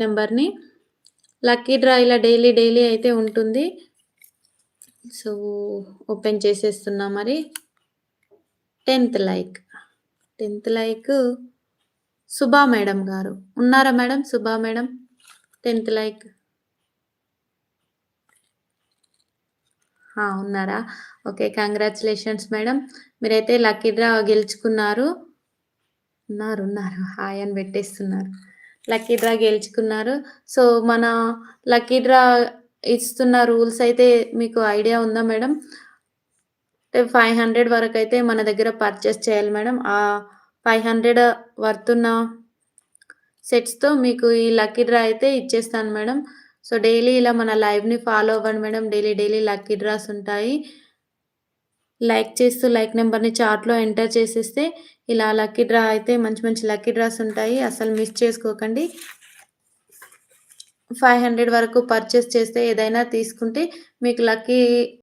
నెంబర్‌ని. Lucky draw ఇలా daily, daily అయితే ఉంటుంది. సో, ఓపెన్ చేసేస్తున్నా మరి. 10థ్ లైక్. 10థ్ లైకు సుభా మేడం గారు. ఉన్నారా మేడం? సుభా మేడం. 10థ్ లైక్. ఉన్నారా? ఓకే. Congratulations madam. మీరైతే లక్కీ డ్రా గెలుచుకున్నారు. ఉన్నారు. హాయ్ అని పెట్టేస్తున్నారు. లక్కీ డ్రా గెలుచుకున్నారు. సో, మన లక్కీ డ్రా ఇస్తున్న రూల్స్ అయితే మీకు ఐడియా ఉందా మేడం? 500 వరకైతే మన దగ్గర పర్చేస్ చేయాలి మేడం. 500 వర్తున్న సెట్స్‌తో మీకు ఈ లక్కీ డ్రా అయితే ఇచ్చేస్తాను మేడం. సో, డైలీ ఇలా మన లైవ్‌ని ఫాలో అవ్వండి madam. Daily, daily lucky dross ఉంటాయి. లైక్ చేస్తూ లైక్ నంబర్‌ని చార్ట్‌లో ఎంటర్ చేసేస్తే ఇలా లక్కీ డ్రా అయితే మంచి, మంచి లక్కీ డ్రాస్ ఉంటాయి. అస్సలు మిస్ చేసుకోకండి. 500 వరకు పర్చేస్ చేస్తే ఏదైనా తీసుకుంటే మీకు లక్కీ